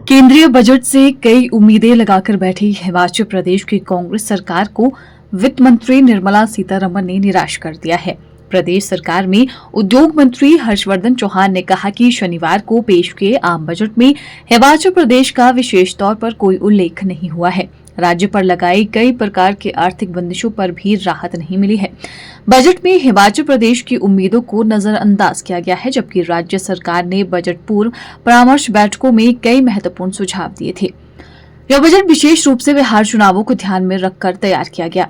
केंद्रीय बजट से कई उम्मीदें लगाकर बैठी हिमाचल प्रदेश की कांग्रेस सरकार को वित्त मंत्री निर्मला सीतारमण ने निराश कर दिया है। प्रदेश सरकार में उद्योग मंत्री हर्षवर्धन चौहान ने कहा कि शनिवार को पेश किए आम बजट में हिमाचल प्रदेश का विशेष तौर पर कोई उल्लेख नहीं हुआ है। राज्य पर लगाई कई प्रकार के आर्थिक बंदिशों पर भी राहत नहीं मिली है। बजट में हिमाचल प्रदेश की उम्मीदों को नजरअंदाज किया गया है, जबकि राज्य सरकार ने बजट पूर्व परामर्श बैठकों में कई महत्वपूर्ण सुझाव दिए थे। यह बजट विशेष रूप से बिहार चुनावों को ध्यान में रखकर तैयार किया गया।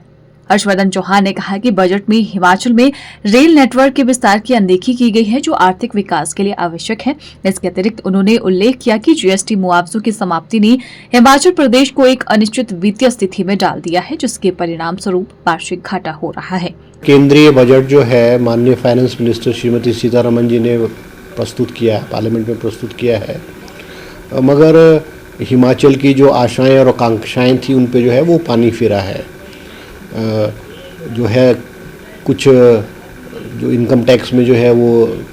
हर्षवर्धन चौहान ने कहा कि बजट में हिमाचल में रेल नेटवर्क के विस्तार की अनदेखी की गई है, जो आर्थिक विकास के लिए आवश्यक है। इसके अतिरिक्त उन्होंने उल्लेख किया कि जीएसटी मुआवजों की समाप्ति ने हिमाचल प्रदेश को एक अनिश्चित वित्तीय स्थिति में डाल दिया है, जिसके परिणाम स्वरूप वार्षिक घाटा हो रहा है। केंद्रीय बजट जो है माननीय फाइनेंस मिनिस्टर श्रीमती सीतारमण जी ने प्रस्तुत किया, पार्लियामेंट में प्रस्तुत किया है, मगर हिमाचल की जो आशाएं और आकांक्षाएं थी उन पे जो है वो पानी फिरा है। जो है कुछ जो इनकम टैक्स में जो है वो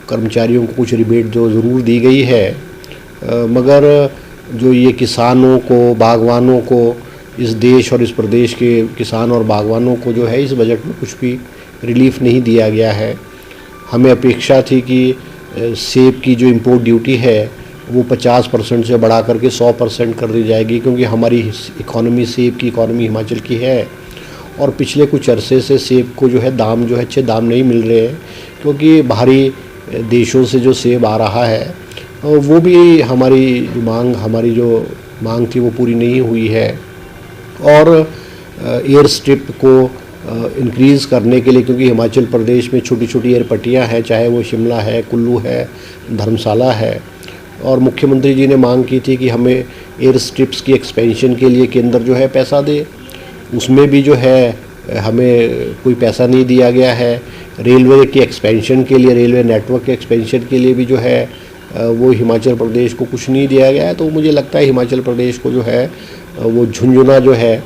कर्मचारियों को कुछ रिबेट जो ज़रूर दी गई है, मगर जो ये किसानों को, बागवानों को, इस देश और इस प्रदेश के किसान और बागवानों को जो है इस बजट में कुछ भी रिलीफ नहीं दिया गया है। हमें अपेक्षा थी कि सेब की जो इंपोर्ट ड्यूटी है वो 50% से बढ़ा करके 100% कर दी जाएगी, क्योंकि हमारी इकोनॉमी, सेब की इकोनॉमी हिमाचल की है और पिछले कुछ अरसे से सेब को जो है दाम जो है अच्छे दाम नहीं मिल रहे हैं, क्योंकि बाहरी देशों से जो सेब आ रहा है वो भी हमारी जो मांग थी वो पूरी नहीं हुई है। और एयर स्ट्रिप को इंक्रीज़ करने के लिए, क्योंकि हिमाचल प्रदेश में छोटी छोटी एयर पट्टियाँ हैं, चाहे वो शिमला है, कुल्लू है, धर्मशाला है, और मुख्यमंत्री जी ने मांग की थी कि हमें एयर स्ट्रिप्स की एक्सपेंशन के लिए केंद्र जो है पैसा दे। उसमें भी जो है हमें कोई पैसा नहीं दिया गया है। रेलवे की एक्सपेंशन के लिए, रेलवे नेटवर्क के एक्सपेंशन के लिए भी जो है वो हिमाचल प्रदेश को कुछ नहीं दिया गया है। तो मुझे लगता है हिमाचल प्रदेश को जो है वो झुंझुना जो है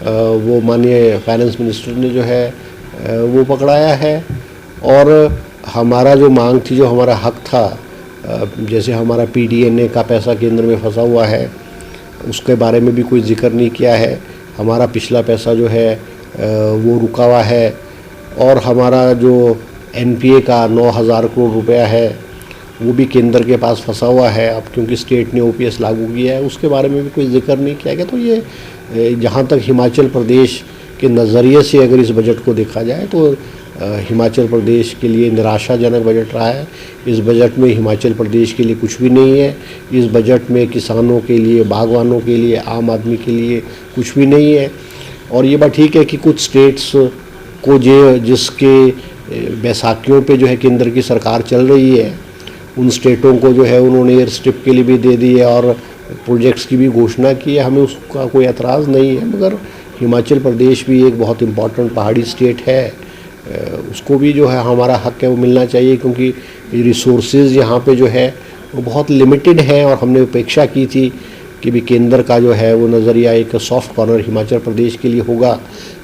वो माननीय फाइनेंस मिनिस्टर ने जो है वो पकड़ाया है। और हमारा जो मांग थी, जो हमारा हक था, जैसे हमारा पीडीएनए का पैसा केंद्र में फंसा हुआ है, उसके बारे में भी कोई जिक्र नहीं किया है। हमारा पिछला पैसा जो है वो रुका हुआ है, और हमारा जो एनपीए का 9,000 करोड़ रुपया है वो भी केंद्र के पास फंसा हुआ है। अब क्योंकि स्टेट ने ओपीएस लागू किया है, उसके बारे में भी कोई जिक्र नहीं किया गया। तो ये जहाँ तक हिमाचल प्रदेश के नज़रिए से अगर इस बजट को देखा जाए तो हिमाचल प्रदेश के लिए निराशाजनक बजट रहा है। इस बजट में हिमाचल प्रदेश के लिए कुछ भी नहीं है। इस बजट में किसानों के लिए, बागवानों के लिए, आम आदमी के लिए कुछ भी नहीं है। और ये बात ठीक है कि कुछ स्टेट्स को जिसके बैसाखियों पे जो है केंद्र की सरकार चल रही है, उन स्टेटों को जो है उन्होंने एयर स्ट्रिप के लिए भी दे दी है और प्रोजेक्ट्स की भी घोषणा की है। हमें उसका कोई एतराज़ नहीं है, मगर हिमाचल प्रदेश भी एक बहुत इम्पॉर्टेंट पहाड़ी स्टेट है, उसको भी जो है हमारा हक है वो मिलना चाहिए, क्योंकि रिसोर्सेज यहाँ पे जो है वो बहुत लिमिटेड है। और हमने अपेक्षा की थी कि भी केंद्र का जो है वो नज़रिया एक सॉफ्ट कॉर्नर हिमाचल प्रदेश के लिए होगा,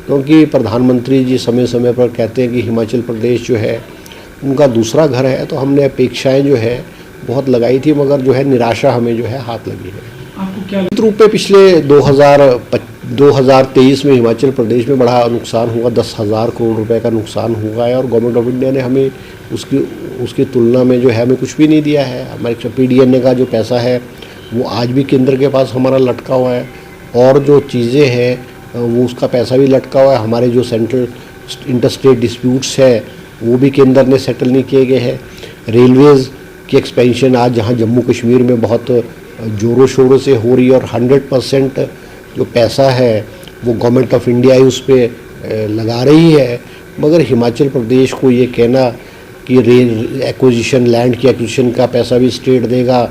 क्योंकि प्रधानमंत्री जी समय समय पर कहते हैं कि हिमाचल प्रदेश जो है उनका दूसरा घर है। तो हमने अपेक्षाएं जो है बहुत लगाई थी, मगर जो है निराशा हमें जो है हाथ लगी है। आपको क्या रूप पे पिछले 2023 में हिमाचल प्रदेश में बड़ा नुकसान हुआ, 10,000 करोड़ रुपए का नुकसान हुआ है, और गवर्नमेंट ऑफ इंडिया ने हमें उसकी तुलना में जो है हमें कुछ भी नहीं दिया है। हमारे पीडीएनए का जो पैसा है वो आज भी केंद्र के पास हमारा लटका हुआ है, और जो चीज़ें हैं वो उसका पैसा भी लटका हुआ है। हमारे जो सेंट्रल इंटरस्टेट डिस्प्यूट्स है वो भी केंद्र ने सेटल नहीं किए गए हैं। रेलवेज़ की एक्सपेंशन आज जहाँ जम्मू कश्मीर में बहुत ज़ोरों शोरों से हो रही है, और 100% जो पैसा है वो गवर्नमेंट ऑफ इंडिया ही उस पर लगा रही है। मगर हिमाचल प्रदेश को ये कहना कि रेल एक्विजिशन, लैंड की एक्विजिशन का पैसा भी स्टेट देगा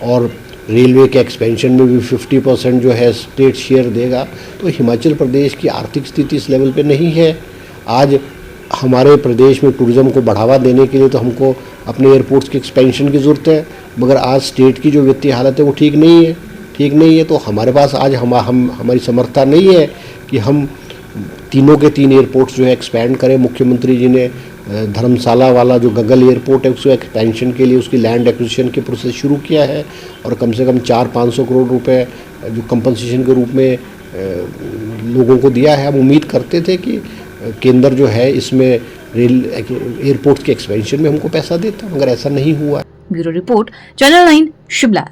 और रेलवे के एक्सपेंशन में भी 50% जो है स्टेट शेयर देगा, तो हिमाचल प्रदेश की आर्थिक स्थिति इस लेवल पे नहीं है। आज हमारे प्रदेश में टूरिज़्म को बढ़ावा देने के लिए तो हमको अपने एयरपोर्ट्स की एक्सपेंशन की ज़रूरत है, मगर आज स्टेट की जो वित्तीय हालत है वो ठीक नहीं है। तो हमारे पास आज हमारी समर्थता नहीं है कि हम तीनों के तीन एयरपोर्ट्स जो है एक्सपैंड करें। मुख्यमंत्री जी ने धर्मशाला वाला जो गगल एयरपोर्ट है उसके एक्सपेंशन के लिए उसकी लैंड एक्विजिशन के प्रोसेस शुरू किया है और कम से कम 400-500 करोड़ रुपए जो कंपनसेशन के रूप में लोगों को दिया है। हम उम्मीद करते थे कि केंद्र जो है इसमें रेल एयरपोर्ट के एक्सपेंशन में हमको पैसा देता, मगर ऐसा नहीं हुआ। Bureau report, channel 9 Shimla.